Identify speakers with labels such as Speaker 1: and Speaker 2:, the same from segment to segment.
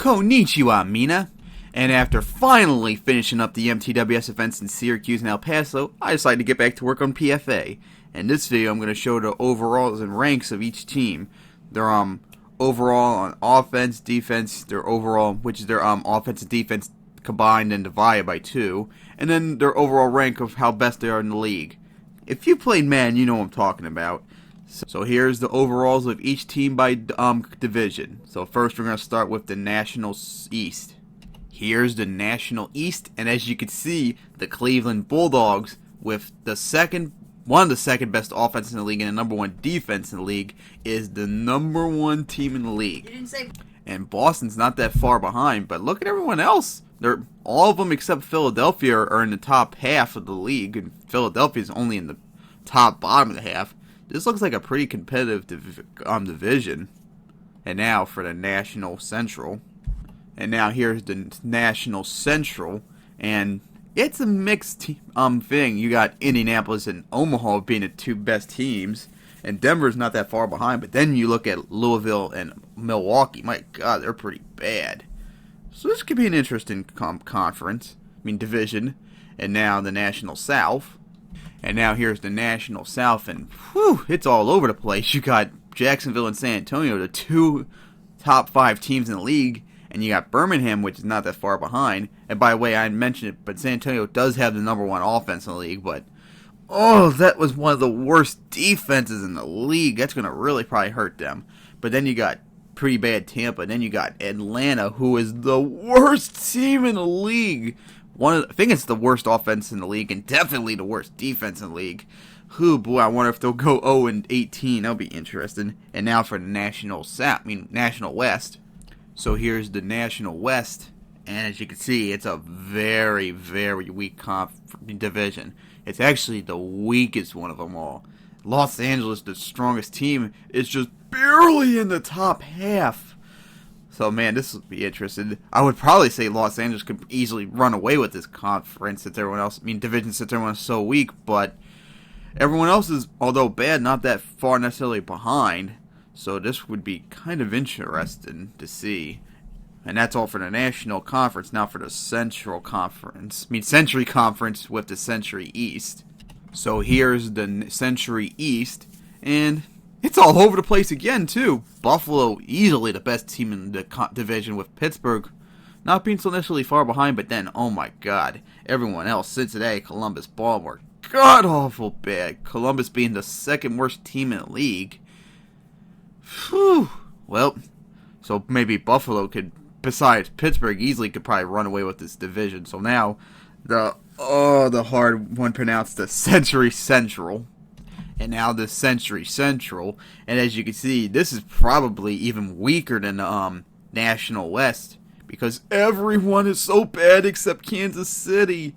Speaker 1: Konnichiwa, Mina. And after finally finishing up the MTWS events in Syracuse and El Paso, I decided to get back to work on PFA. In this video, I'm going to show the overalls and ranks of each team. Their overall on offense, defense, their overall, which is their offense and defense combined and divided by 2, and then their overall rank of how best they are in the league. If you played Madden, you know what I'm talking about. So here's the overalls of each team by division. So first we're going to start with the National East. Here's the National East, and as you can see, the Cleveland Bulldogs with one of the second best offenses in the league and the number 1 defense in the league is the number 1 team in the league. And Boston's not that far behind, but look at everyone else. All of them except Philadelphia are in the top half of the league, and Philadelphia is only in the bottom of the half. This looks like a pretty competitive division. And now for the National Central. And now here's the National Central, and it's a mixed thing. You got Indianapolis and Omaha being the 2 best teams, and Denver's not that far behind. But then you look at Louisville and Milwaukee. My God, they're pretty bad. So this could be an interesting division. And now the National South. And now here's the National South, and whew, it's all over the place. You got Jacksonville and San Antonio, the 2 top 5 teams in the league. And you got Birmingham, which is not that far behind. And by the way, I mentioned it, but San Antonio does have the number 1 offense in the league. But, oh, that was one of the worst defenses in the league. That's going to really probably hurt them. But then you got pretty bad Tampa. Then you got Atlanta, who is the worst team in the league. I think it's the worst offense in the league, and definitely the worst defense in the league. Who, boy, I wonder if they'll go 0-18. That'll be interesting. And now for the National West. So here's the National West, and as you can see, it's a very, very weak division. It's actually the weakest one of them all. Los Angeles, the strongest team, is just barely in the top half. So, man, this will be interesting. I would probably say Los Angeles could easily run away with this conference since division since everyone's so weak, but everyone else is, although bad, not that far necessarily behind. So this would be kind of interesting to see. And that's all for the National Conference. Now for the Central Conference. Century Conference with the Century East. So here's the Century East. And it's all over the place again, too. Buffalo, easily the best team in the division, with Pittsburgh not being so necessarily far behind. But then, oh my God, everyone else, Cincinnati, Columbus, Baltimore, god-awful bad. Columbus being the 2nd worst team in the league. Whew. Well, so maybe Buffalo could, besides Pittsburgh, easily could probably run away with this division. So now, the hard one pronounced, the Century Central. And now the Century Central. And as you can see, this is probably even weaker than the National West, because everyone is so bad except Kansas City.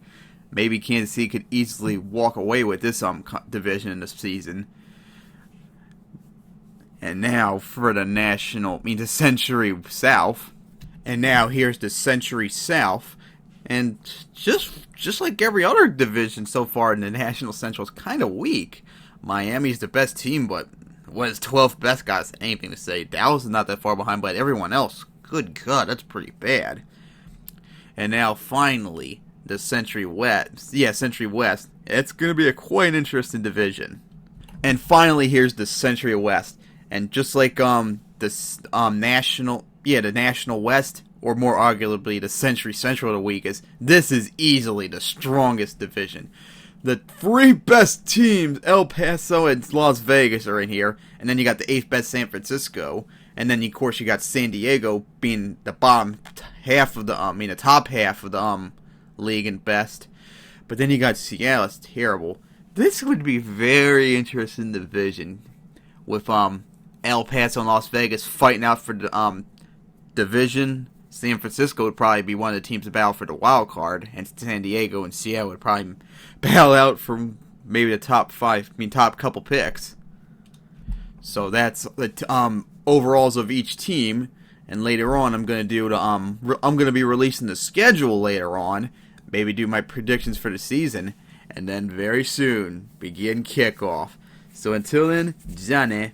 Speaker 1: Maybe Kansas City could easily walk away with this division in the season. And now for the the Century South. And now here's the Century South. And just like every other division so far in the National Central, is kind of weak. Miami's the best team, but what is 12th best, got anything to say. Dallas is not that far behind, but everyone else, good God, that's pretty bad. And now finally, the Century West. Yeah, Century West. It's going to be quite interesting division. And finally, here's the Century West. And just like the National West, or more arguably the Century Central, the weakest, this is easily the strongest division. The 3 best teams, El Paso and Las Vegas, are in here, and then you got the 8th best San Francisco, and then of course you got San Diego being the top half of the league and best. But then you got Seattle. It's terrible. This would be very interesting division with El Paso and Las Vegas fighting out for the division. San Francisco would probably be one of the teams to battle for the wild card, and San Diego and Seattle would probably battle out for maybe the top couple picks. So that's the overalls of each team, and later on I'm going to be releasing the schedule later on, maybe do my predictions for the season, and then very soon begin kickoff. So until then, Jane.